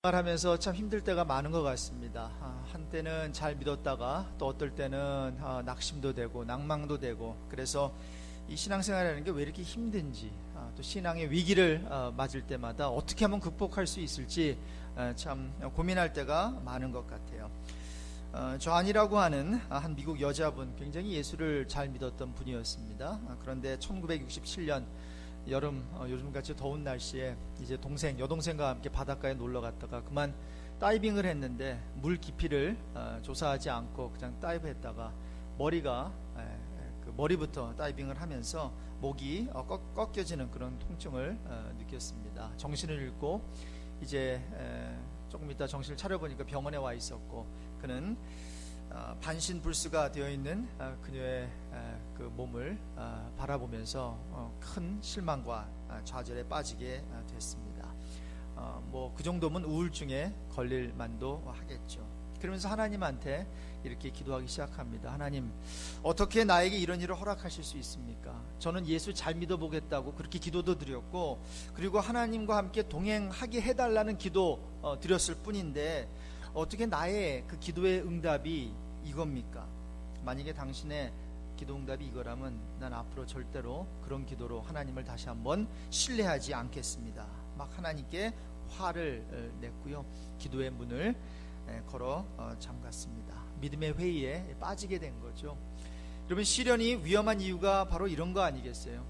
말하면서 참 힘들 때가 많은 것 같습니다. 한때는 잘 믿었다가 또 어떨 때는 낙심도 되고 낭망도 되고, 그래서 이 신앙생활이라는 게 왜 이렇게 힘든지, 또 신앙의 위기를 맞을 때마다 어떻게 하면 극복할 수 있을지 참 고민할 때가 많은 것 같아요. 조안이라고 하는 한 미국 여자분, 굉장히 예수를 잘 믿었던 분이었습니다. 그런데 1967년 여름, 요즘같이 더운 날씨에 이제 여동생과 함께 바닷가에 놀러 갔다가 그만 다이빙을 했는데, 물 깊이를 조사하지 않고 그냥 다이브했다가 머리부터 다이빙을 하면서 목이 꺾여지는 그런 통증을 느꼈습니다. 정신을 잃고 이제 조금 있다 정신을 차려보니까 병원에 와 있었고, 그는 반신불수가 되어 있는 그녀의 그 몸을 바라보면서 큰 실망과 좌절에 빠지게 됐습니다. 그 정도면 우울증에 걸릴 만도 하겠죠. 그러면서 하나님한테 이렇게 기도하기 시작합니다. 하나님, 어떻게 나에게 이런 일을 허락하실 수 있습니까? 저는 예수 잘 믿어보겠다고 그렇게 기도도 드렸고, 그리고 하나님과 함께 동행하게 해달라는 기도 드렸을 뿐인데, 어떻게 나의 그 기도의 응답이 이겁니까? 만약에 당신의 기도 응답이 이거라면 난 앞으로 절대로 그런 기도로 하나님을 다시 한번 신뢰하지 않겠습니다. 막 하나님께 화를 냈고요, 기도의 문을 걸어 잠갔습니다. 믿음의 회의에 빠지게 된 거죠. 여러분, 시련이 위험한 이유가 바로 이런 거 아니겠어요?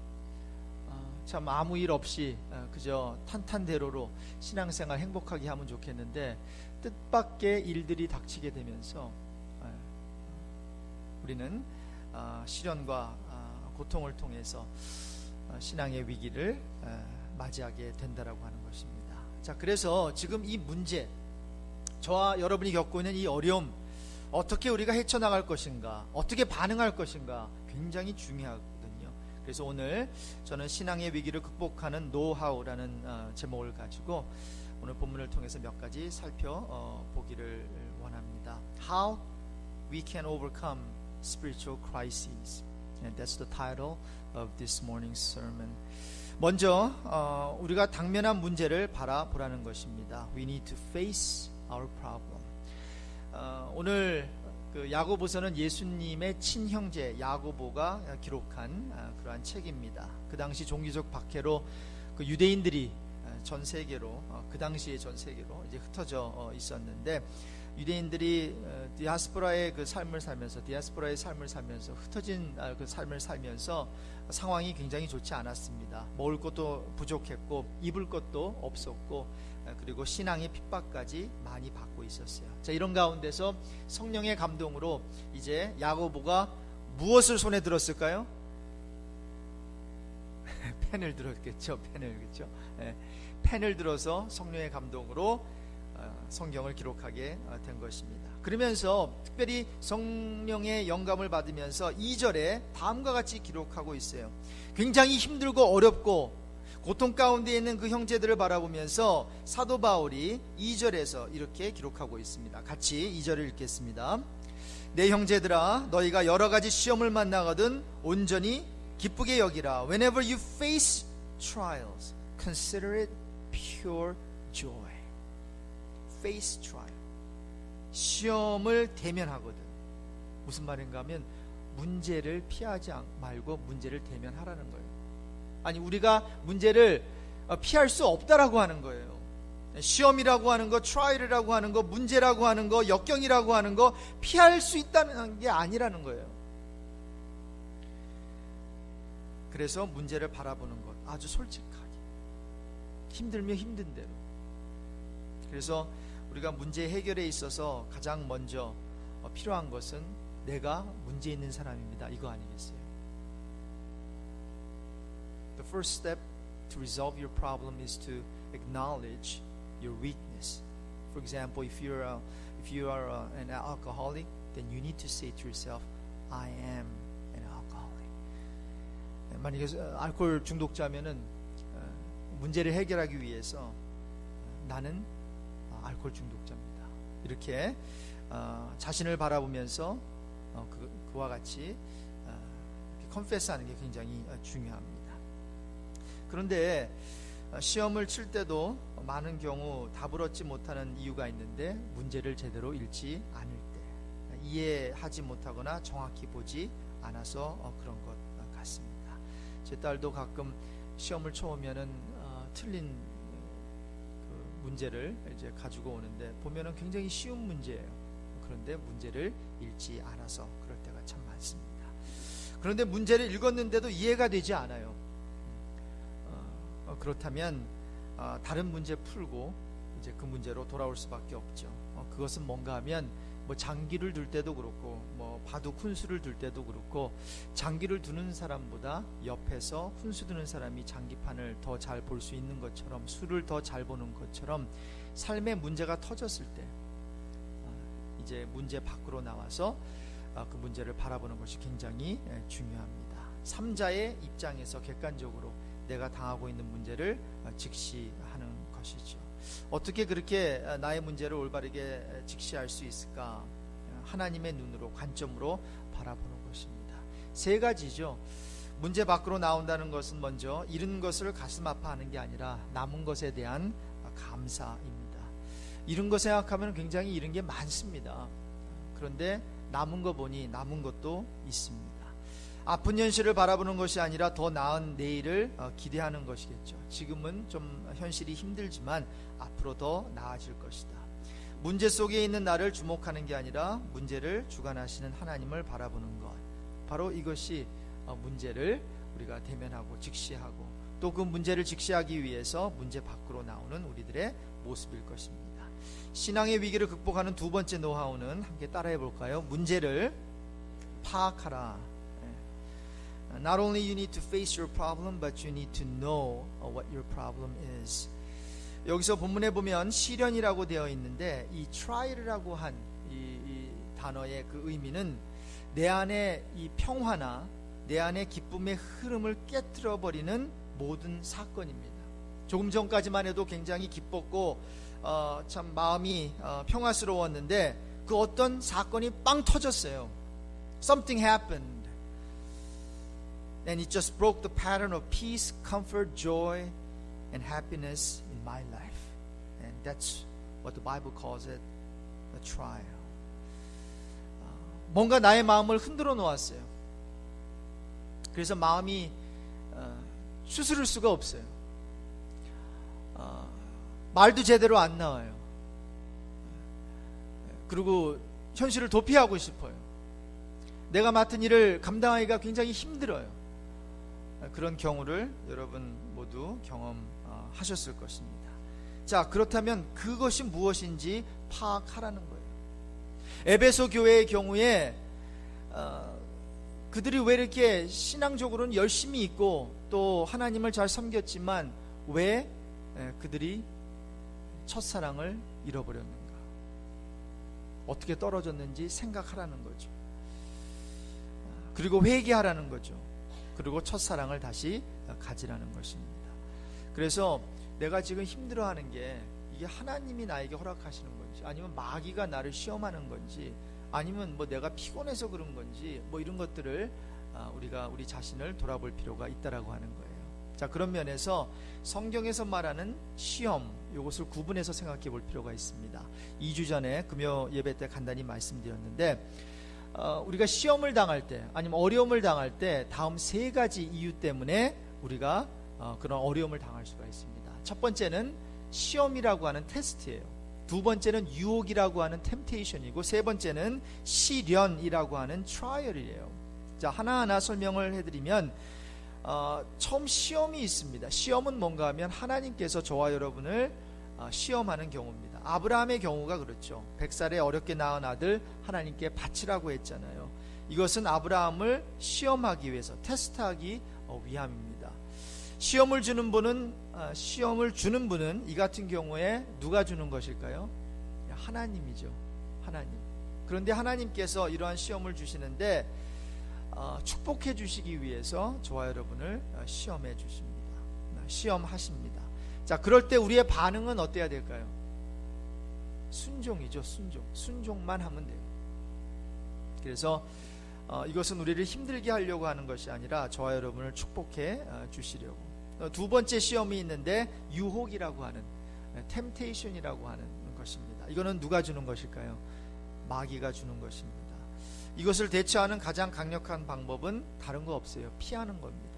참 아무 일 없이 그저 탄탄대로로 신앙생활 행복하게 하면 좋겠는데, 뜻밖의 일들이 닥치게 되면서 우리는 시련과 고통을 통해서 신앙의 위기를 맞이하게 된다라고 하는 것입니다. 자, 그래서 지금 이 문제, 저와 여러분이 겪고 있는 이 어려움, 어떻게 우리가 헤쳐나갈 것인가, 어떻게 반응할 것인가, 굉장히 중요하거든요. 그래서 오늘 저는 신앙의 위기를 극복하는 노하우라는 제목을 가지고 오늘 본문을 통해서 몇 가지 살펴보기를 원합니다. How we can overcome spiritual crises. And that's the title of this morning's sermon. 먼저 우리가 당면한 문제를 바라보라는 것입니다. We need to face our problem. 오늘 그 야고보서는 예수님의 친형제 야고보가 기록한 그러한 책입니다. 그 당시 종교적 박해로 그 유대인들이 전 세계로, 그 당시에 전 세계로 이제 흩어져 있었는데, 유대인들이 디아스포라의 삶을 살면서 흩어진 그 삶을 살면서 상황이 굉장히 좋지 않았습니다. 먹을 것도 부족했고 입을 것도 없었고, 그리고 신앙의 핍박까지 많이 받고 있었어요. 자, 이런 가운데서 성령의 감동으로 이제 야고보가 무엇을 손에 들었을까요? 펜을 들었겠죠. 그렇죠? 펜을 들어서 성령의 감동으로 성경을 기록하게 된 것입니다. 그러면서 특별히 성령의 영감을 받으면서 2절에 다음과 같이 기록하고 있어요. 굉장히 힘들고 어렵고 고통 가운데 있는 그 형제들을 바라보면서 사도 바울이 2절에서 이렇게 기록하고 있습니다. 같이 2절을 읽겠습니다. 내 형제들아, 너희가 여러 가지 시험을 만나거든 온전히 기쁘게 여기라. Whenever you face trials, consider it pure joy. face trial. 시험을 대면하거든. 무슨 말인가 하면 문제를 피하지 말고 문제를 대면하라는 거예요. 아니, 우리가 문제를 피할 수 없다라고 하는 거예요. 시험이라고 하는 거, 트라이얼이라고 하는 거, 문제라고 하는 거, 역경이라고 하는 거 피할 수 있다는 게 아니라는 거예요. 그래서 문제를 바라보는 것, 아주 솔직하게, 힘들면 힘든 대로. 그래서 우리가 문제 해결에 있어서 가장 먼저 필요한 것은 내가 문제 있는 사람입니다, 이거 아니겠어요? The first step to resolve your problem is to acknowledge your weakness. For example, if you are an alcoholic, then you need to say to yourself, I am an alcoholic. 만약에 알코올 중독자면은 문제를 해결하기 위해서 나는 알코올 중독자입니다, 이렇게 자신을 바라보면서 그와 같이 컨페스하는 게 굉장히 중요합니다. 그런데 시험을 칠 때도 많은 경우 답을 얻지 못하는 이유가 있는데 문제를 제대로 읽지 않을 때, 이해하지 못하거나 정확히 보지 않아서 그런 것 같습니다. 제 딸도 가끔 시험을 쳐오면은 틀린 그 문제를 이제 가지고 오는데 보면은 굉장히 쉬운 문제예요. 그런데 문제를 읽지 않아서 그럴 때가 참 많습니다. 그런데 문제를 읽었는데도 이해가 되지 않아요. 그렇다면 다른 문제 풀고 이제 그 문제로 돌아올 수밖에 없죠. 그것은 뭔가 하면 뭐 장기를 둘 때도 그렇고 뭐 바둑 훈수를 둘 때도 그렇고, 장기를 두는 사람보다 옆에서 훈수 두는 사람이 장기판을 더 잘 볼 수 있는 것처럼, 수를 더 잘 보는 것처럼 삶의 문제가 터졌을 때 이제 문제 밖으로 나와서 그 문제를 바라보는 것이 굉장히 중요합니다. 삼자의 입장에서 객관적으로 내가 당하고 있는 문제를 직시하는 것이죠. 어떻게 그렇게 나의 문제를 올바르게 직시할 수 있을까? 하나님의 눈으로, 관점으로 바라보는 것입니다. 세 가지죠. 문제 밖으로 나온다는 것은 먼저 잃은 것을 가슴 아파하는 게 아니라 남은 것에 대한 감사입니다. 잃은 거 생각하면 굉장히 잃은 게 많습니다. 그런데 남은 거 보니 남은 것도 있습니다. 아픈 현실을 바라보는 것이 아니라 더 나은 내일을 기대하는 것이겠죠. 지금은 좀 현실이 힘들지만 앞으로 더 나아질 것이다. 문제 속에 있는 나를 주목하는 게 아니라 문제를 주관하시는 하나님을 바라보는 것, 바로 이것이 문제를 우리가 대면하고 직시하고 또 그 문제를 직시하기 위해서 문제 밖으로 나오는 우리들의 모습일 것입니다. 신앙의 위기를 극복하는 두 번째 노하우는 함께 따라해 볼까요? 문제를 파악하라. Not only you need to face your problem, but you need to know what your problem is. 여기서 본문에 보면 시련이라고 되어 있는데 이 trial이라고 한 이 단어의 그 의미는 내 안에 이 평화나 내 안에 기쁨의 흐름을 깨트려 버리는 모든 사건입니다. 조금 전까지만 해도 굉장히 기뻤고 참 마음이 평화스러웠는데 그 어떤 사건이 빵 터졌어요. Something happened. And it just broke the pattern of peace, comfort, joy, and happiness in my life. And that's what the Bible calls it, a trial. 뭔가 나의 마음을 흔들어 놓았어요. 그래서 마음이 추스를 수가 없어요. 말도 제대로 안 나와요. 그리고 현실을 도피하고 싶어요. 내가 맡은 일을 감당하기가 굉장히 힘들어요. 그런 경우를 여러분 모두 경험하셨을 것입니다. 자, 그렇다면 그것이 무엇인지 파악하라는 거예요. 에베소 교회의 경우에 그들이 왜 이렇게 신앙적으로는 열심히 있고 또 하나님을 잘 섬겼지만 왜 그들이 첫사랑을 잃어버렸는가? 어떻게 떨어졌는지 생각하라는 거죠. 그리고 회개하라는 거죠. 그리고 첫사랑을 다시 가지라는 것입니다. 그래서 내가 지금 힘들어하는 게 이게 하나님이 나에게 허락하시는 건지, 아니면 마귀가 나를 시험하는 건지, 아니면 뭐 내가 피곤해서 그런 건지, 뭐 이런 것들을 우리가 우리 자신을 돌아볼 필요가 있다라고 하는 거예요. 자, 그런 면에서 성경에서 말하는 시험, 이것을 구분해서 생각해 볼 필요가 있습니다. 2주 전에 금요 예배 때 간단히 말씀드렸는데 우리가 시험을 당할 때, 아니면 어려움을 당할 때 다음 세 가지 이유 때문에 우리가 그런 어려움을 당할 수가 있습니다. 첫 번째는 시험이라고 하는 테스트예요. 두 번째는 유혹이라고 하는 템테이션이고, 세 번째는 시련이라고 하는 트라이얼이에요. 자, 하나하나 설명을 해드리면 처음 시험이 있습니다. 시험은 뭔가 하면 하나님께서 저와 여러분을 시험하는 경우입니다. 아브라함의 경우가 그렇죠. 100살에 어렵게 낳은 아들 하나님께 바치라고 했잖아요. 이것은 아브라함을 시험하기 위해서, 테스트하기 위함입니다. 시험을 주는 분은 이 같은 경우에 누가 주는 것일까요? 하나님이죠. 하나님. 그런데 하나님께서 이러한 시험을 주시는데 축복해 주시기 위해서 저와 여러분을 시험해 주십니다. 시험하십니다. 자, 그럴 때 우리의 반응은 어때야 될까요? 순종이죠. 순종만 하면 돼요. 그래서 이것은 우리를 힘들게 하려고 하는 것이 아니라 저와 여러분을 축복해 주시려고. 두 번째 시험이 있는데 유혹이라고 하는 temptation이라고 하는 것입니다. 이거는 누가 주는 것일까요? 마귀가 주는 것입니다. 이것을 대처하는 가장 강력한 방법은 다른 거 없어요. 피하는 겁니다.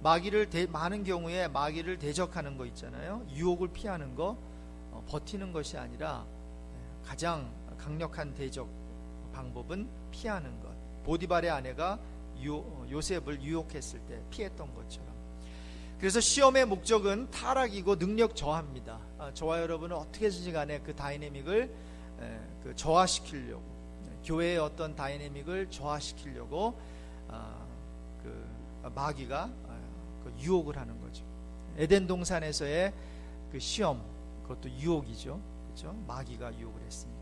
많은 경우에 마귀를 대적하는 거 있잖아요. 유혹을 피하는 거, 버티는 것이 아니라 가장 강력한 대적 방법은 피하는 것. 보디발의 아내가 요셉을 유혹했을 때 피했던 것처럼. 그래서 시험의 목적은 타락이고 능력 저하입니다. 저와 여러분은 어떻게든지 간에 그 다이내믹을 저하시키려고, 교회의 어떤 다이내믹을 저하시키려고 그 마귀가 유혹을 하는 거죠. 에덴 동산에서의 그 시험, 그것도 유혹이죠. 그렇죠? 마귀가 유혹을 했으니까.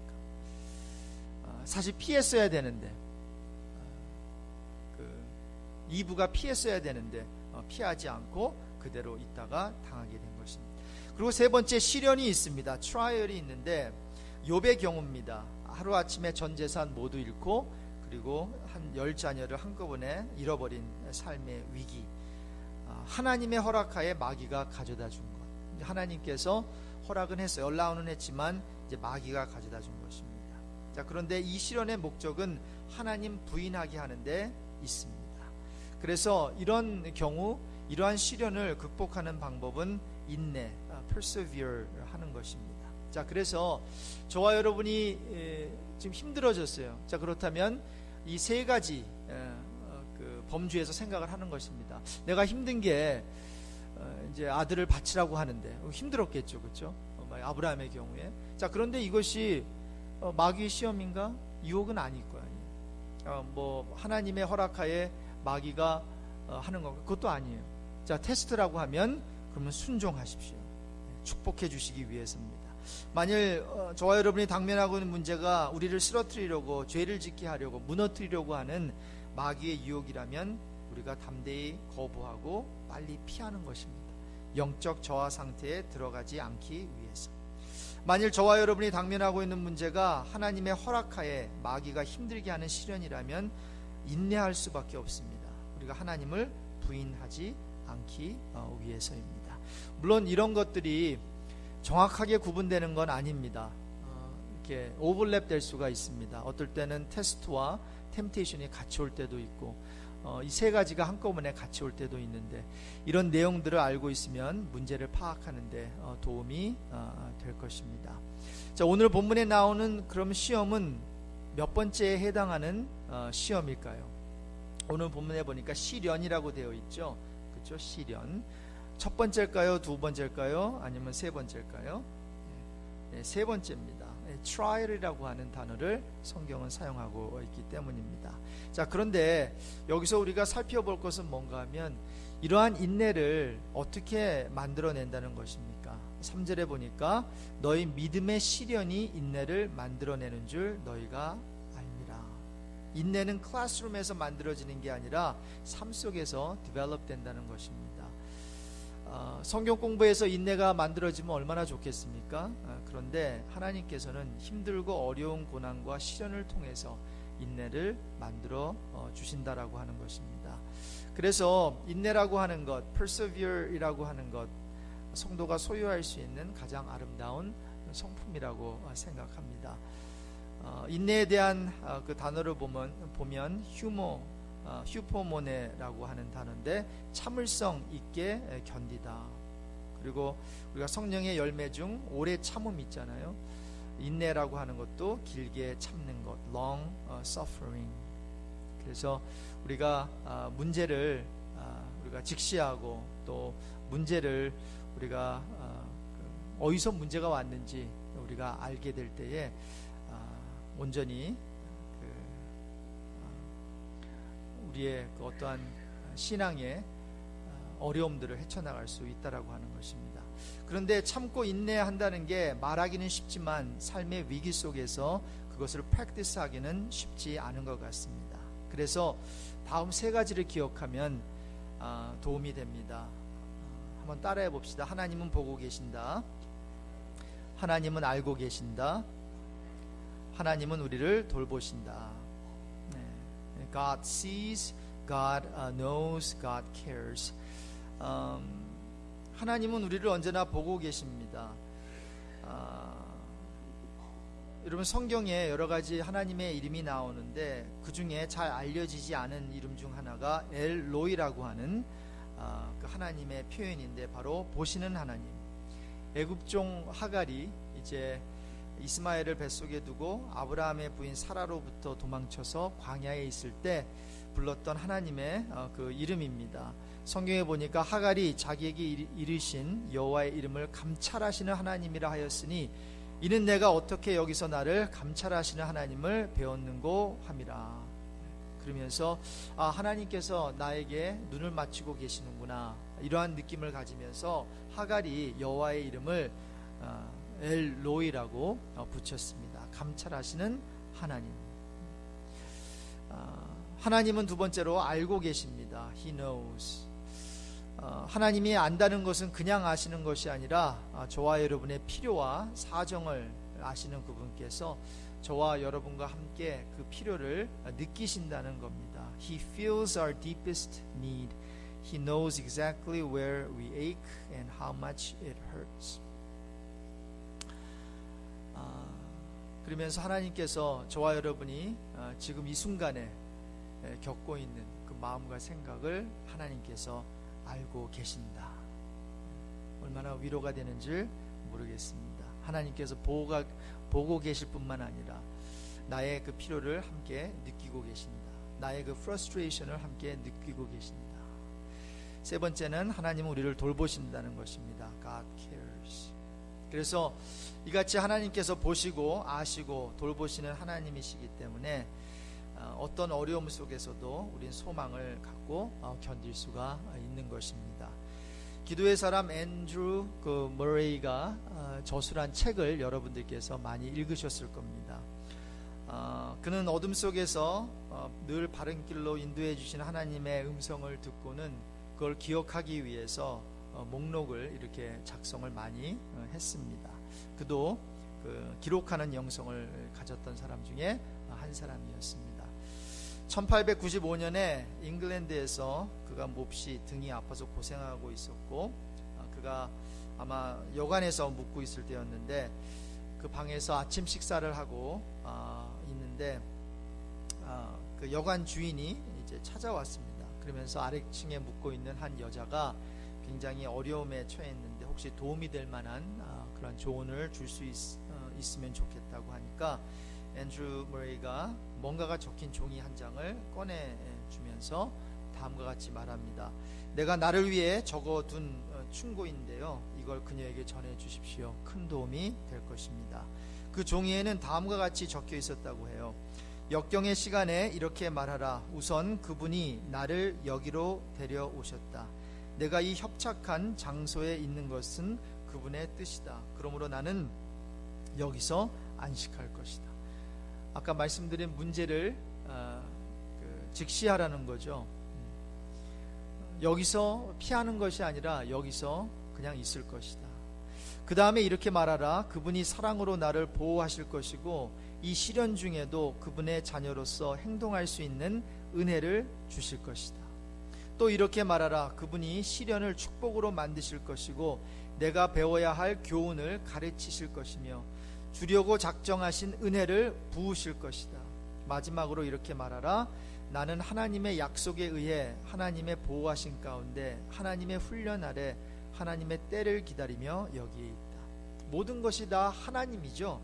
사실 피했어야 되는데, 이브가 피했어야 되는데 피하지 않고 그대로 있다가 당하게 된 것입니다. 그리고 세 번째 시련이 있습니다. 트라이얼이 있는데 욥의 경우입니다. 하루아침에 전 재산 모두 잃고 그리고 한 10자녀를 한꺼번에 잃어버린 삶의 위기. 하나님의 허락하에 마귀가 가져다 준 것. 하나님께서 허락은 했어요. 연락은 했지만 이제 마귀가 가져다 준 것입니다. 자, 그런데 이 시련의 목적은 하나님 부인하게 하는데 있습니다. 그래서 이런 경우 이러한 시련을 극복하는 방법은 인내, persevere 하는 것입니다. 자, 그래서 저와 여러분이 지금 힘들어졌어요. 자, 그렇다면 이 세 가지 그 범주에서 생각을 하는 것입니다. 내가 힘든 게 이제 아들을 바치라고 하는데 힘들었겠죠, 그렇죠? 아브라함의 경우에. 자, 그런데 이것이 마귀의 시험인가? 유혹은 아닐 거예요. 뭐 하나님의 허락하에 마귀가 하는 거, 그것도 아니에요. 자, 테스트라고 하면 그러면 순종하십시오. 축복해 주시기 위해서입니다. 만일 저와 여러분이 당면하고 있는 문제가 우리를 쓰러뜨리려고, 죄를 짓게 하려고, 무너뜨리려고 하는 마귀의 유혹이라면 우리가 담대히 거부하고 빨리 피하는 것입니다. 영적 저하 상태에 들어가지 않기 위해서. 만일 저와 여러분이 당면하고 있는 문제가 하나님의 허락하에 마귀가 힘들게 하는 시련이라면 인내할 수밖에 없습니다. 우리가 하나님을 부인하지 않기 위해서입니다. 물론 이런 것들이 정확하게 구분되는 건 아닙니다. 이렇게 오버랩 될 수가 있습니다. 어떨 때는 테스트와 템테이션이 같이 올 때도 있고, 이 세 가지가 한꺼번에 같이 올 때도 있는데, 이런 내용들을 알고 있으면 문제를 파악하는 데 도움이 될 것입니다. 자, 오늘 본문에 나오는 그럼 시험은 몇 번째에 해당하는 시험일까요? 오늘 본문에 보니까 시련이라고 되어 있죠. 그렇죠? 시련. 첫 번째일까요? 두 번째일까요? 아니면 세 번째일까요? 네, 세 번째입니다. trial이라고 하는 단어를 성경은 사용하고 있기 때문입니다. 자, 그런데 여기서 우리가 살펴볼 것은 뭔가 하면 이러한 인내를 어떻게 만들어낸다는 것입니까? 3절에 보니까 너희 믿음의 시련이 인내를 만들어내는 줄 너희가 알미라. 인내는 클래스룸에서 만들어지는 게 아니라 삶 속에서 디벨롭 된다는 것입니다. 성경 공부에서 인내가 만들어지면 얼마나 좋겠습니까? 그런데 하나님께서는 힘들고 어려운 고난과 시련을 통해서 인내를 만들어 주신다라고 하는 것입니다. 그래서 인내라고 하는 것, persevere이라고 하는 것, 성도가 소유할 수 있는 가장 아름다운 성품이라고 생각합니다. 인내에 대한 그 단어를 보면 휴포모네라고 하는 단어인데 참을성 있게 견디다. 그리고 우리가 성령의 열매 중 오래 참음이 있잖아요. 인내라고 하는 것도 길게 참는 것, long suffering. 그래서 우리가 문제를 우리가 직시하고 또 문제를 우리가 어디서 문제가 왔는지 우리가 알게 될 때에 온전히 우리의 그 어떠한 신앙의 어려움들을 헤쳐나갈 수 있다라고 하는 것입니다. 그런데 참고 인내한다는 게 말하기는 쉽지만 삶의 위기 속에서 그것을 프랙티스하기는 쉽지 않은 것 같습니다. 그래서 다음 세 가지를 기억하면 도움이 됩니다. 한번 따라해 봅시다. 하나님은 보고 계신다. 하나님은 알고 계신다. 하나님은 우리를 돌보신다. God sees, God knows, God cares. 하나님은 우리를 언제나 보고 계십니다. 여러분 성경에 여러 가지 하나님의 이름이 나오는데 그 중에 잘 알려지지 않은 이름 중 하나가 엘로이라고 하는 그 하나님의 표현인데 바로 보시는 하나님. 애굽종 하갈이 이제 이스마엘을 뱃속에 두고 아브라함의 부인 사라로부터 도망쳐서 광야에 있을 때 불렀던 하나님의 그 이름입니다. 성경에 보니까 하갈이 자기에게 이르신 여호와의 이름을 감찰하시는 하나님이라 하였으니 이는 내가 어떻게 여기서 나를 감찰하시는 하나님을 배웠는고 함이라. 그러면서 하나님께서 나에게 눈을 맞추고 계시는구나, 이러한 느낌을 가지면서 하갈이 여호와의 이름을 엘로이라고 붙였습니다. 감찰하시는 하나님. 하나님은 두 번째로 알고 계십니다. He knows. 하나님이 안다는 것은 그냥 아시는 것이 아니라 저와 여러분의 필요와 사정을 아시는 그분께서 저와 여러분과 함께 그 필요를 느끼신다는 겁니다. He feels our deepest need. He knows exactly where we ache and how much it hurts. 그러면서 하나님께서 저와 여러분이 지금 이 순간에 겪고 있는 그 마음과 생각을 하나님께서 알고 계신다. 얼마나 위로가 되는지 모르겠습니다. 하나님께서 보고 계실 뿐만 아니라 나의 그 필요를 함께 느끼고 계신다. 나의 그 프러스트레이션을 함께 느끼고 계신다. 세 번째는 하나님은 우리를 돌보신다는 것입니다. God cares. 그래서 이같이 하나님께서 보시고 아시고 돌보시는 하나님이시기 때문에 어떤 어려움 속에서도 우린 소망을 갖고 견딜 수가 있는 것입니다. 기도의 사람 앤드루 머레이가 저술한 책을 여러분들께서 많이 읽으셨을 겁니다. 그는 어둠 속에서 늘 바른 길로 인도해 주신 하나님의 음성을 듣고는 그걸 기억하기 위해서 목록을 이렇게 작성을 많이 했습니다. 그도 그 기록하는 영성을 가졌던 사람 중에 한 사람이었습니다. 1895년에 잉글랜드에서 그가 몹시 등이 아파서 고생하고 있었고, 그가 아마 여관에서 묵고 있을 때였는데 그 방에서 아침 식사를 하고 있는데 그 여관 주인이 이제 찾아왔습니다. 그러면서 아래층에 묵고 있는 한 여자가 굉장히 어려움에 처했는데 혹시 도움이 될 만한 그런 조언을 줄 수 있으면 좋겠다고 하니까 앤드루 머레이가 뭔가가 적힌 종이 한 장을 꺼내주면서 다음과 같이 말합니다. 내가 나를 위해 적어둔 충고인데요, 이걸 그녀에게 전해주십시오. 큰 도움이 될 것입니다. 그 종이에는 다음과 같이 적혀 있었다고 해요. 역경의 시간에 이렇게 말하라. 우선 그분이 나를 여기로 데려오셨다. 내가 이 협착한 장소에 있는 것은 그분의 뜻이다. 그러므로 나는 여기서 안식할 것이다. 아까 말씀드린 문제를 직시하라는 거죠. 여기서 피하는 것이 아니라 여기서 그냥 있을 것이다. 그 다음에 이렇게 말하라. 그분이 사랑으로 나를 보호하실 것이고 이 시련 중에도 그분의 자녀로서 행동할 수 있는 은혜를 주실 것이다. 또 이렇게 말하라. 그분이 시련을 축복으로 만드실 것이고 내가 배워야 할 교훈을 가르치실 것이며 주려고 작정하신 은혜를 부으실 것이다. 마지막으로 이렇게 말하라. 나는 하나님의 약속에 의해 하나님의 보호하신 가운데 하나님의 훈련 아래 하나님의 때를 기다리며 여기에 있다. 모든 것이 다 하나님이죠.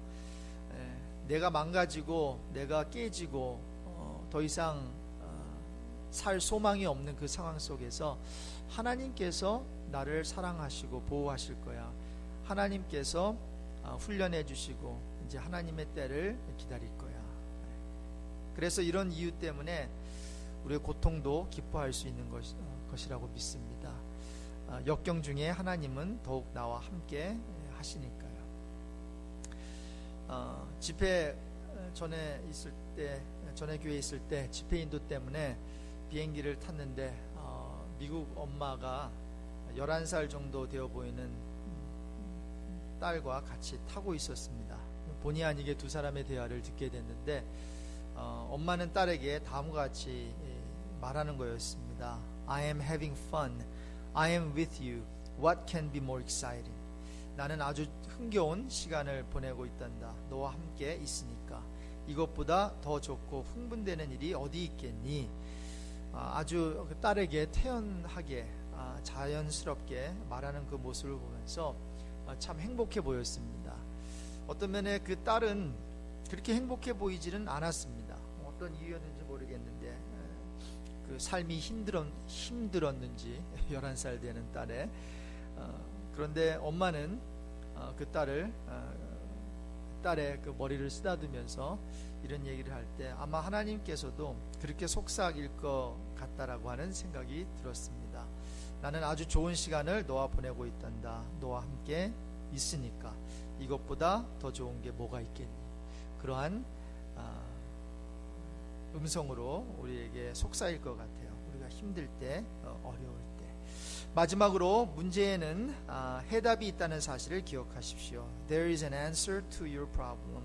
내가 망가지고 내가 깨지고 더 이상 살 소망이 없는 그 상황 속에서 하나님께서 나를 사랑하시고 보호하실 거야. 하나님께서 훈련해 주시고 이제 하나님의 때를 기다릴 거야. 그래서 이런 이유 때문에 우리의 고통도 기뻐할 수 있는 것이라고 믿습니다. 역경 중에 하나님은 더욱 나와 함께 하시니까요. 집회 전에 교회에 있을 때 집회 인도 때문에 비행기를 탔는데 미국 엄마가 11살 정도 되어 보이는 딸과 같이 타고 있었습니다. 본의 아니게 두 사람의 대화를 듣게 됐는데 엄마는 딸에게 다음과 같이 말하는 거였습니다. I am having fun. I am with you. What can be more exciting? 나는 아주 흥겨운 시간을 보내고 있단다. 너와 함께 있으니까. 이것보다 더 좋고 흥분되는 일이 어디 있겠니? 아주 딸에게 태연하게 자연스럽게 말하는 그 모습을 보면서 참 행복해 보였습니다. 어떤 면에 그 딸은 그렇게 행복해 보이지는 않았습니다. 어떤 이유였는지 모르겠는데 그 삶이 힘들었는지 11살 되는 딸의 그런데 엄마는 그 딸의 그 머리를 쓰다듬으면서 이런 얘기를 할 때 아마 하나님께서도 그렇게 속삭일 것 같다라고 하는 생각이 들었습니다. 나는 아주 좋은 시간을 너와 보내고 있단다. 너와 함께 있으니까 이것보다 더 좋은 게 뭐가 있겠니? 그러한 음성으로 우리에게 속삭일 것 같아요. 우리가 힘들 때, 어려울 때. 마지막으로 문제에는 해답이 있다는 사실을 기억하십시오. There is an answer to your problem.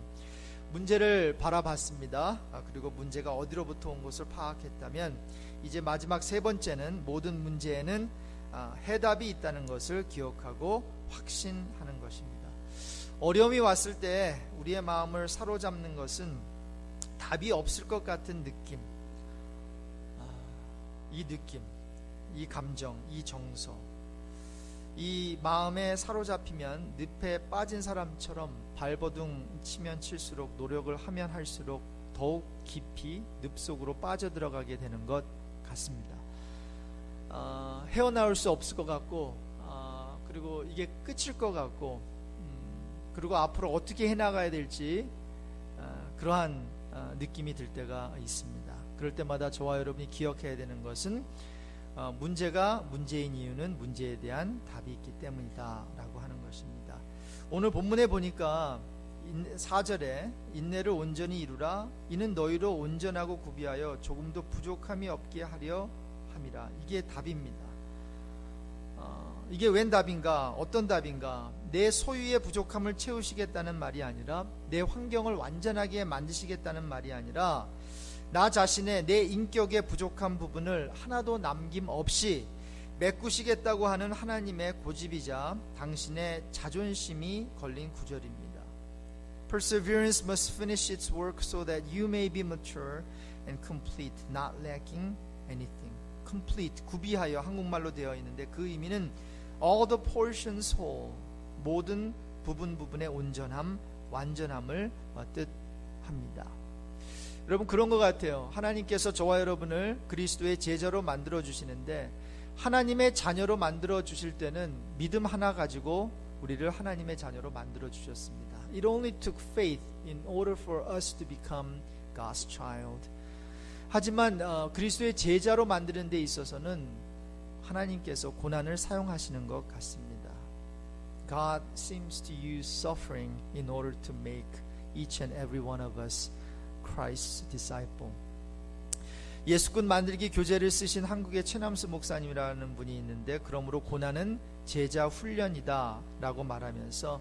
문제를 바라봤습니다. 그리고 문제가 어디로부터 온 것을 파악했다면 이제 마지막 세 번째는 모든 문제에는 해답이 있다는 것을 기억하고 확신하는 것입니다. 어려움이 왔을 때 우리의 마음을 사로잡는 것은 답이 없을 것 같은 느낌, 이 느낌, 이 감정, 이 정서, 이 마음에 사로잡히면 늪에 빠진 사람처럼 발버둥 치면 칠수록 노력을 하면 할수록 더욱 깊이 늪 속으로 빠져들어가게 되는 것 같습니다. 헤어나올 수 없을 것 같고 그리고 이게 끝일 것 같고 그리고 앞으로 어떻게 해나가야 될지 그러한 느낌이 들 때가 있습니다. 그럴 때마다 저와 여러분이 기억해야 되는 것은 문제가 문제인 이유는 문제에 대한 답이 있기 때문이다 라고 하는 것입니다. 오늘 본문에 보니까 4절에 인내를 온전히 이루라. 이는 너희로 온전하고 구비하여 조금도 부족함이 없게 하려 함이라. 이게 답입니다. 이게 웬 답인가? 어떤 답인가? 내 소유의 부족함을 채우시겠다는 말이 아니라 내 환경을 완전하게 만드시겠다는 말이 아니라 나 자신의 내 인격의 부족한 부분을 하나도 남김없이 메꾸시겠다고 하는 하나님의 고집이자 당신의 자존심이 걸린 구절입니다. Perseverance must finish its work so that you may be mature and complete, not lacking anything. complete, 구비하여 한국말로 되어 있는데 그 의미는 all the portions whole, 모든 부분의 온전함, 완전함을 뜻합니다. 여러분 그런 것 같아요. 하나님께서 저와 여러분을 그리스도의 제자로 만들어 주시는데 하나님의 자녀로 만들어 주실 때는 믿음 하나 가지고 우리를 하나님의 자녀로 만들어 주셨습니다. It only took faith in order for us to become God's child. 하지만 그리스도의 제자로 만드는 데 있어서는 하나님께서 고난을 사용하시는 것 같습니다. God seems to use suffering in order to make each and every one of us Christ's disciple. 예수꾼 만들기 교재를 쓰신 한국의 최남수 목사님이라는 분이 있는데 그러므로 고난은 제자 훈련이다 라고 말하면서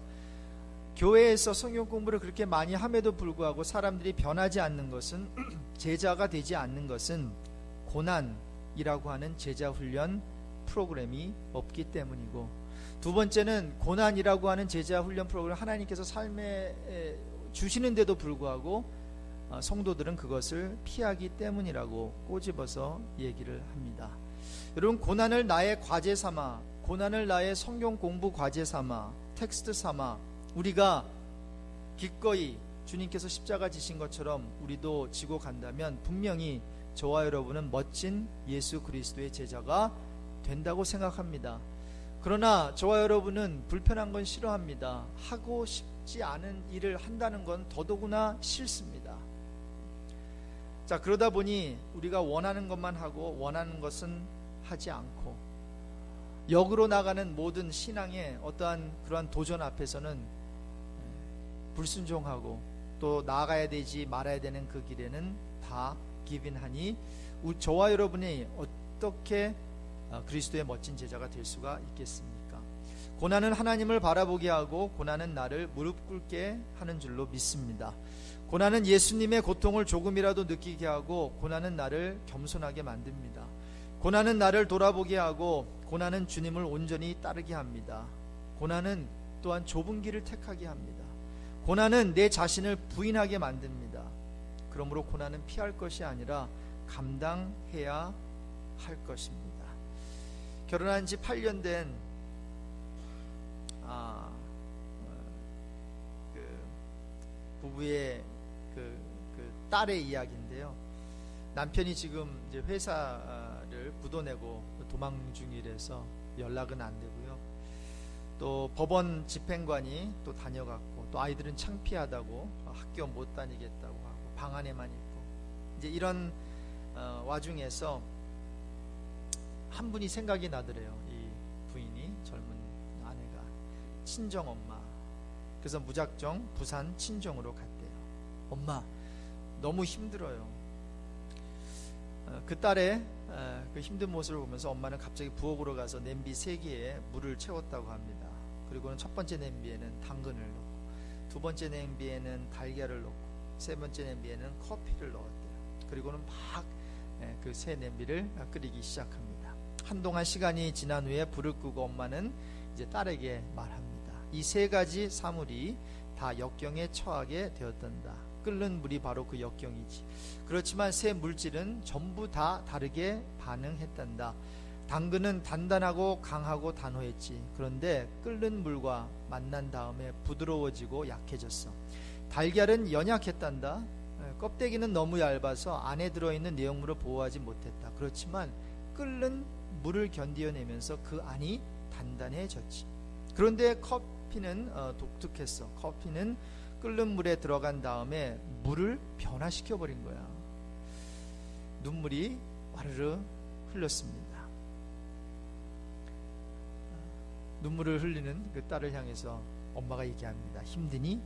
교회에서 성경 공부를 그렇게 많이 함에도 불구하고 사람들이 변하지 않는 것은 제자가 되지 않는 것은 고난이라고 하는 제자 훈련 프로그램이 없기 때문이고 두 번째는 고난이라고 하는 제자 훈련 프로그램을 하나님께서 삶에 주시는데도 불구하고 성도들은 그것을 피하기 때문이라고 꼬집어서 얘기를 합니다. 여러분 고난을 나의 과제 삼아, 고난을 나의 성경 공부 과제 삼아, 텍스트 삼아 우리가 기꺼이 주님께서 십자가 지신 것처럼 우리도 지고 간다면 분명히 저와 여러분은 멋진 예수 그리스도의 제자가 된다고 생각합니다. 그러나 저와 여러분은 불편한 건 싫어합니다. 하고 싶지 않은 일을 한다는 건 더더구나 싫습니다. 자, 그러다 보니 우리가 원하는 것만 하고 원하는 것은 하지 않고 역으로 나가는 모든 신앙의 어떠한 그러한 도전 앞에서는 불순종하고 또 나아가야 되지 말아야 되는 그 길에는 다 기빈하니 저와 여러분이 어떻게 그리스도의 멋진 제자가 될 수가 있겠습니까? 고난은 하나님을 바라보게 하고 고난은 나를 무릎 꿇게 하는 줄로 믿습니다. 고난은 예수님의 고통을 조금이라도 느끼게 하고 고난은 나를 겸손하게 만듭니다. 고난은 나를 돌아보게 하고 고난은 주님을 온전히 따르게 합니다. 고난은 또한 좁은 길을 택하게 합니다. 고난은 내 자신을 부인하게 만듭니다. 그러므로 고난은 피할 것이 아니라 감당해야 할 것입니다. 결혼한 지 8년 된 부부의 그 딸의 이야기인데요. 남편이 지금 이제 회사를 부도내고 도망 중이라서 연락은 안 되고요. 또 법원 집행관이 또 다녀갔고, 또 아이들은 창피하다고 학교 못 다니겠다고 하고 방 안에만 있고, 이제 이런 와중에서 한 분이 생각이 나더래요. 이 부인이, 젊은 아내가 친정 엄마. 그래서 무작정 부산 친정으로 갔대요. 엄마, 너무 힘들어요. 그 딸의 그 힘든 모습을 보면서 엄마는 갑자기 부엌으로 가서 냄비 3개에 물을 채웠다고 합니다. 그리고는 첫 번째 냄비에는 당근을 넣고, 두 번째 냄비에는 달걀을 넣고, 세 번째 냄비에는 커피를 넣었대요. 그리고는 막 그 새 냄비를 끓이기 시작합니다. 한동안 시간이 지난 후에 불을 끄고 엄마는 이제 딸에게 말합니다. 이 3가지 사물이 다 역경에 처하게 되었단다. 끓는 물이 바로 그 역경이지. 그렇지만 새 물질은 전부 다 다르게 반응했단다. 당근은 단단하고 강하고 단호했지. 그런데 끓는 물과 만난 다음에 부드러워지고 약해졌어. 달걀은 연약했단다. 껍데기는 너무 얇아서 안에 들어있는 내용물을 보호하지 못했다. 그렇지만 끓는 물을 견디어내면서 그 안이 단단해졌지. 그런데 커피는 독특했어. 커피는 끓는 물에 들어간 다음에 물을 변화시켜 버린 거야. 눈물이 와르르 흘렀습니다. 눈물을 흘리는 그 딸을 향해서 엄마가 얘기합니다. 힘드니?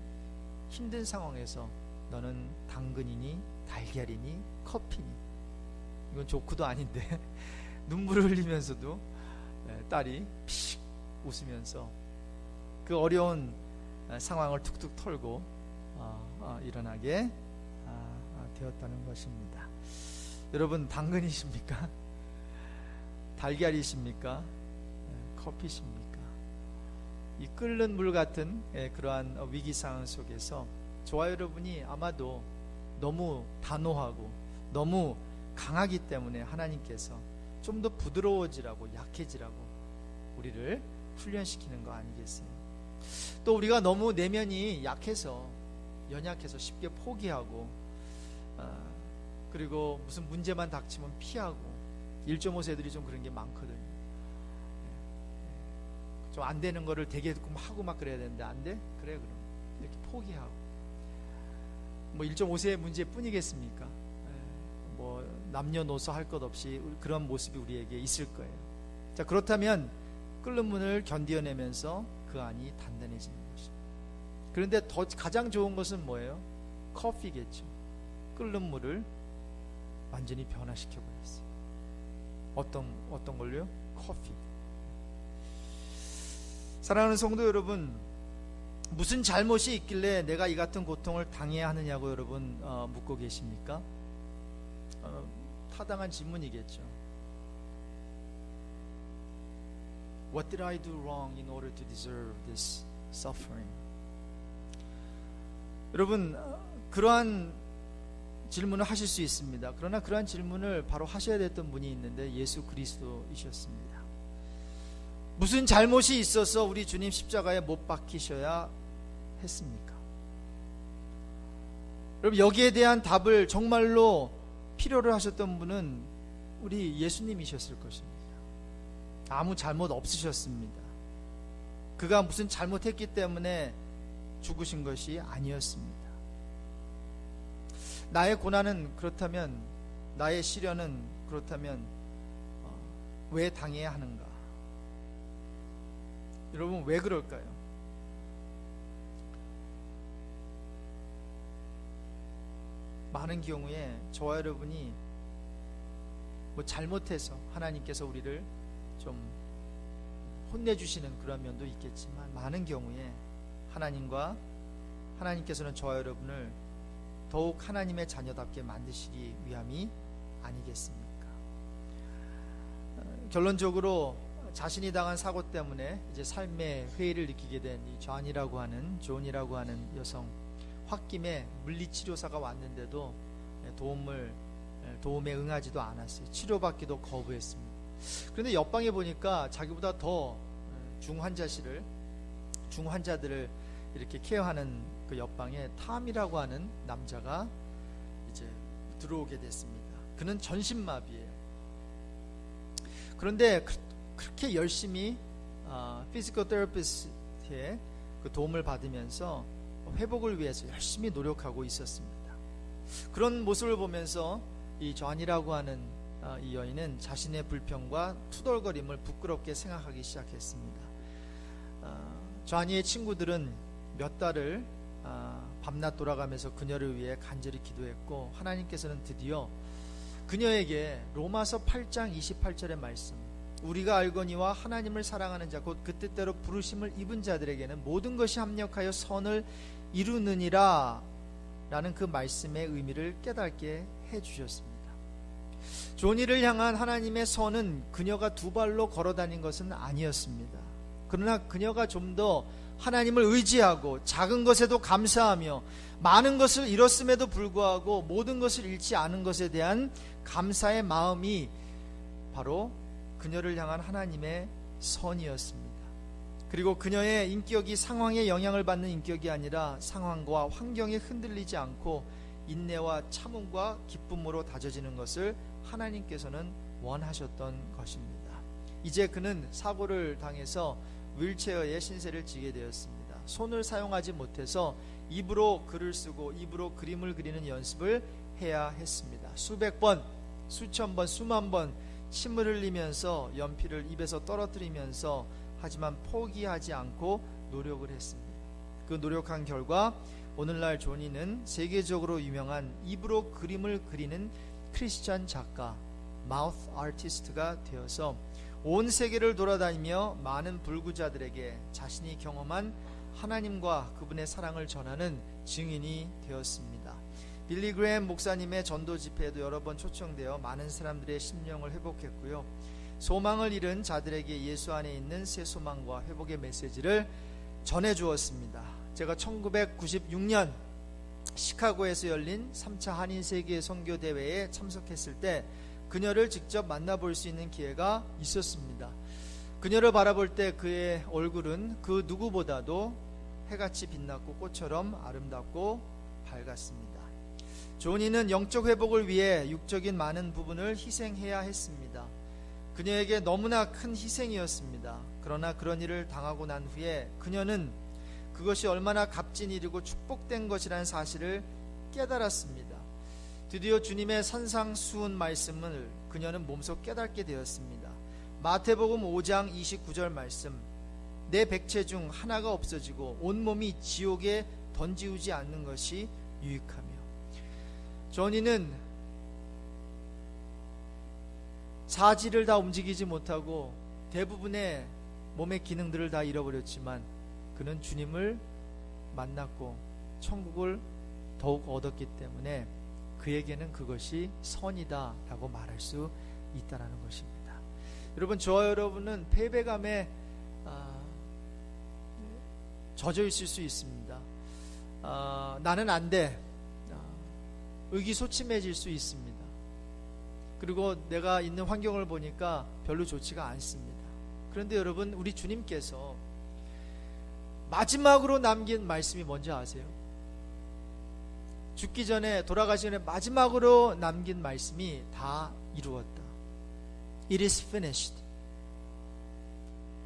힘든 상황에서 너는 당근이니 달걀이니 커피니? 이건 조크도 아닌데 눈물을 흘리면서도 딸이 피식 웃으면서 그 어려운 상황을 툭툭 털고 일어나게 되었다는 것입니다. 여러분, 당근이십니까? 달걀이십니까? 커피십니까? 이 끓는 물 같은 그러한 위기 상황 속에서 저와 여러분이 아마도 너무 단호하고 너무 강하기 때문에 하나님께서 좀 더 부드러워지라고, 약해지라고 우리를 훈련시키는 거 아니겠어요? 또 우리가 너무 내면이 약해서, 연약해서 쉽게 포기하고, 그리고 무슨 문제만 닥치면 피하고, 1.5세들이 좀 그런 게 많거든요. 좀 안 되는 거를 되게 하고 막 그래야 되는데 안 돼? 그래, 그럼 이렇게 포기하고. 뭐 1.5세의 문제뿐이겠습니까? 뭐 남녀노소 할 것 없이 그런 모습이 우리에게 있을 거예요. 자, 그렇다면 끓는 물을 견디어내면서 그 안이 단단해지는 것입니다. 그런데 가장 좋은 것은 뭐예요? 커피겠죠. 끓는 물을 완전히 변화시켜 버렸어요. 어떤 걸요? 커피. 사랑하는 성도 여러분, 무슨 잘못이 있길래 내가 이 같은 고통을 당해야 하느냐고 여러분 묻고 계십니까? 타당한 질문이겠죠. What did I do wrong in order to deserve this suffering? 여러분, 그러한 질문을 하실 수 있습니다. 그러나 그러한 질문을 바로 하셔야 됐던 분이 있는데 예수 그리스도이셨습니다. 무슨 잘못이 있어서 우리 주님 십자가에 못 박히셔야 했습니까? 여러분, 여기에 대한 답을 정말로 필요로 하셨던 분은 우리 예수님이셨을 것입니다. 아무 잘못 없으셨습니다. 그가 무슨 잘못했기 때문에 죽으신 것이 아니었습니다. 나의 고난은 그렇다면, 나의 시련은 그렇다면 왜 당해야 하는가? 여러분, 왜 그럴까요? 많은 경우에 저와 여러분이 뭐 잘못해서 하나님께서 우리를 좀 혼내주시는 그런 면도 있겠지만, 많은 경우에 하나님께서는 저와 여러분을 더욱 하나님의 자녀답게 만드시기 위함이 아니겠습니까? 결론적으로 자신이 당한 사고 때문에 이제 삶의 회의를 느끼게 된 이 존이라고 하는 여성, 홧김에 물리치료사가 왔는데도 도움에 응하지도 않았어요. 치료받기도 거부했습니다. 그런데 옆방에 보니까 자기보다 더 중환자들을 이렇게 케어하는 그 옆방에 탐이라고 하는 남자가 이제 들어오게 됐습니다. 그는 전신마비예요. 그런데 그렇게 열심히 피지컬 테라피스트의 그 도움을 받으면서 회복을 위해서 열심히 노력하고 있었습니다. 그런 모습을 보면서 이 존이라고 하는 이 여인은 자신의 불평과 투덜거림을 부끄럽게 생각하기 시작했습니다. 존이의 친구들은 몇 달을 밤낮 돌아가면서 그녀를 위해 간절히 기도했고, 하나님께서는 드디어 그녀에게 로마서 8장 28절의 말씀, 우리가 알거니와 하나님을 사랑하는 자 곧 그 뜻대로 부르심을 입은 자들에게는 모든 것이 합력하여 선을 이루느니라 라는 그 말씀의 의미를 깨닫게 해주셨습니다. 존이를 향한 하나님의 선은 그녀가 두 발로 걸어다닌 것은 아니었습니다. 그러나 그녀가 좀 더 하나님을 의지하고 작은 것에도 감사하며 많은 것을 잃었음에도 불구하고 모든 것을 잃지 않은 것에 대한 감사의 마음이 바로 그녀를 향한 하나님의 선이었습니다. 그리고 그녀의 인격이 상황에 영향을 받는 인격이 아니라 상황과 환경에 흔들리지 않고 인내와 참음과 기쁨으로 다져지는 것을 하나님께서는 원하셨던 것입니다. 이제 그는 사고를 당해서 휠체어에 신세를 지게 되었습니다. 손을 사용하지 못해서 입으로 글을 쓰고 입으로 그림을 그리는 연습을 해야 했습니다. 수백 번, 수천 번, 수만 번 침을 흘리면서 연필을 입에서 떨어뜨리면서, 하지만 포기하지 않고 노력을 했습니다. 그 노력한 결과 오늘날 존이는 세계적으로 유명한 입으로 그림을 그리는 크리스찬 작가, 마우스 아티스트가 되어서 온 세계를 돌아다니며 많은 불구자들에게 자신이 경험한 하나님과 그분의 사랑을 전하는 증인이 되었습니다. 빌리 그레이엄 목사님의 전도 집회에도 여러 번 초청되어 많은 사람들의 심령을 회복했고요. 소망을 잃은 자들에게 예수 안에 있는 새 소망과 회복의 메시지를 전해주었습니다. 제가 1996년 시카고에서 열린 3차 한인 세계 선교 대회에 참석했을 때 그녀를 직접 만나볼 수 있는 기회가 있었습니다. 그녀를 바라볼 때 그의 얼굴은 그 누구보다도 해같이 빛났고 꽃처럼 아름답고 밝았습니다. 존이는 영적 회복을 위해 육적인 많은 부분을 희생해야 했습니다. 그녀에게 너무나 큰 희생이었습니다. 그러나 그런 일을 당하고 난 후에 그녀는 그것이 얼마나 값진 일이고 축복된 것이라는 사실을 깨달았습니다. 드디어 주님의 산상수훈 말씀을 그녀는 몸소 깨닫게 되었습니다. 마태복음 5장 29절 말씀, 내 백체 중 하나가 없어지고 온몸이 지옥에 던지우지 않는 것이 유익하며. 존이는 사지를 다 움직이지 못하고 대부분의 몸의 기능들을 다 잃어버렸지만 그는 주님을 만났고 천국을 더욱 얻었기 때문에 그에게는 그것이 선이다 라고 말할 수 있다는 것입니다. 여러분, 저와 여러분은 패배감에 젖어 있을 수 있습니다. 나는 안 돼, 의기소침해질 수 있습니다. 그리고 내가 있는 환경을 보니까 별로 좋지가 않습니다. 그런데 여러분, 우리 주님께서 마지막으로 남긴 말씀이 뭔지 아세요? 죽기 전에, 돌아가시기 전에 마지막으로 남긴 말씀이 다 이루었다. It is finished.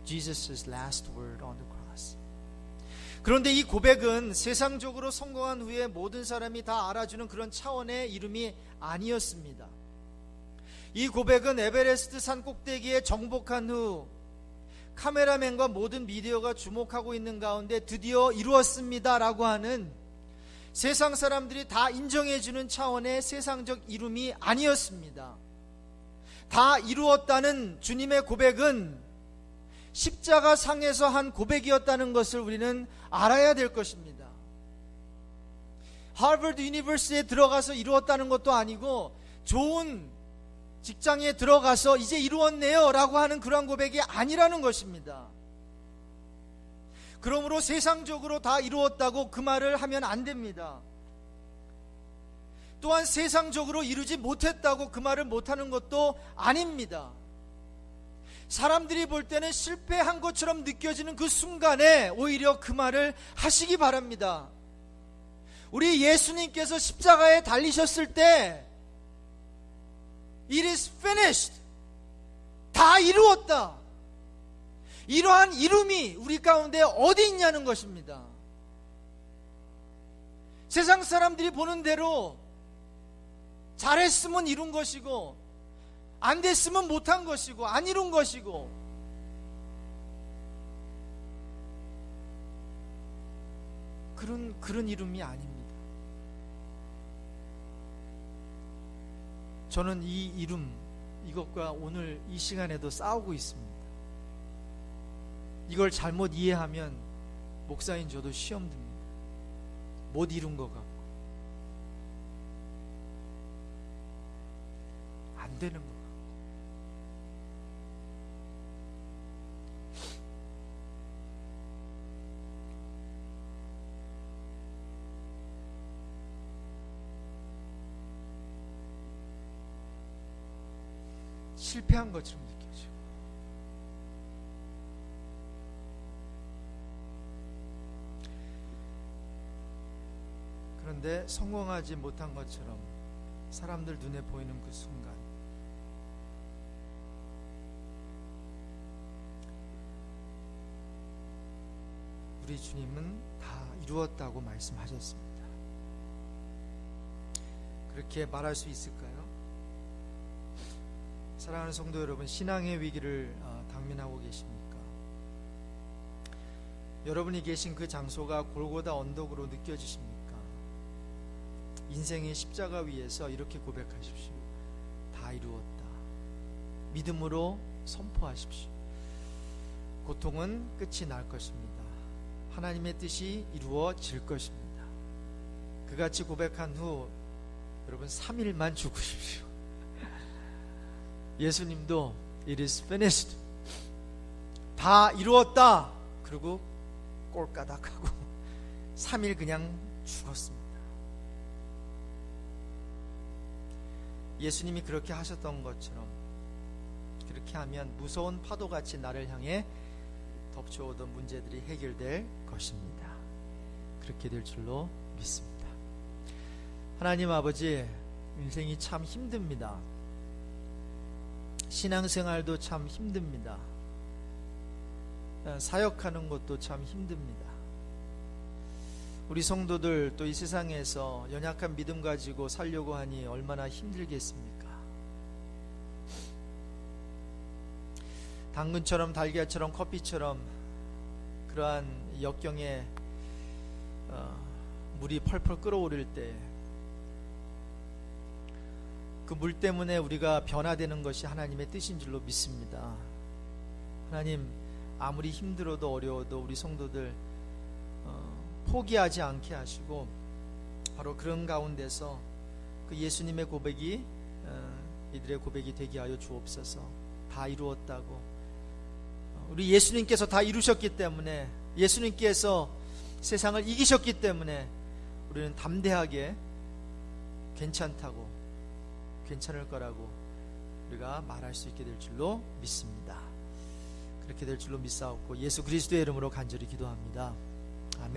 Jesus' last word on the cross. 그런데 이 고백은 세상적으로 성공한 후에 모든 사람이 다 알아주는 그런 차원의 이름이 아니었습니다. 이 고백은 에베레스트 산 꼭대기에 정복한 후 카메라맨과 모든 미디어가 주목하고 있는 가운데 드디어 이루었습니다 라고 하는 세상 사람들이 다 인정해주는 차원의 세상적 이름이 아니었습니다. 다 이루었다는 주님의 고백은 십자가 상에서 한 고백이었다는 것을 우리는 알아야 될 것입니다. 하버드 유니버시티에 들어가서 이루었다는 것도 아니고 좋은 직장에 들어가서 이제 이루었네요 라고 하는 그러한 고백이 아니라는 것입니다. 그러므로 세상적으로 다 이루었다고 그 말을 하면 안 됩니다. 또한 세상적으로 이루지 못했다고 그 말을 못하는 것도 아닙니다. 사람들이 볼 때는 실패한 것처럼 느껴지는 그 순간에 오히려 그 말을 하시기 바랍니다. 우리 예수님께서 십자가에 달리셨을 때 It is finished, 다 이루었다, 이러한 이름이 우리 가운데 어디 있냐는 것입니다. 세상 사람들이 보는 대로 잘했으면 이룬 것이고 안 됐으면 못한 것이고 안 이룬 것이고, 그런 이름이 아닙니다. 저는 이 이름, 이것과 오늘 이 시간에도 싸우고 있습니다. 이걸 잘못 이해하면 목사인 저도 시험 듭니다. 못 이룬 것 같고 안 되는 것 같고. 실패한 것처럼 느껴지고, 그런데 성공하지 못한 것처럼 사람들 눈에 보이는 그 순간 우리 주님은 다 이루었다고 말씀하셨습니다. 그렇게 말할 수 있을까요? 사랑하는 성도 여러분, 신앙의 위기를 당면하고 계십니까? 여러분이 계신 그 장소가 골고다 언덕으로 느껴지십니까? 인생의 십자가 위에서 이렇게 고백하십시오. 다 이루었다. 믿음으로 선포하십시오. 고통은 끝이 날 것입니다. 하나님의 뜻이 이루어질 것입니다. 그같이 고백한 후 여러분 3일만 죽으십시오. 예수님도 It is finished, 다 이루었다, 그리고 꼴까닥하고 3일 그냥 죽었습니다. 예수님이 그렇게 하셨던 것처럼 그렇게 하면 무서운 파도같이 나를 향해 덮쳐오던 문제들이 해결될 것입니다. 그렇게 될 줄로 믿습니다. 하나님 아버지, 인생이 참 힘듭니다. 신앙생활도 참 힘듭니다. 사역하는 것도 참 힘듭니다. 우리 성도들 또 이 세상에서 연약한 믿음 가지고 살려고 하니 얼마나 힘들겠습니까? 당근처럼 달걀처럼 커피처럼 그러한 역경에 물이 펄펄 끓어오를 때 그 물 때문에 우리가 변화되는 것이 하나님의 뜻인 줄로 믿습니다. 하나님, 아무리 힘들어도 어려워도 우리 성도들 포기하지 않게 하시고 바로 그런 가운데서 그 예수님의 고백이 이들의 고백이 되게 하여 주옵소서. 다 이루었다고, 우리 예수님께서 다 이루셨기 때문에, 예수님께서 세상을 이기셨기 때문에 우리는 담대하게 괜찮다고, 괜찮을 거라고 우리가 말할 수 있게 될 줄로 믿습니다. 그렇게 될 줄로 믿사옵고 예수 그리스도의 이름으로 간절히 기도합니다. 아멘.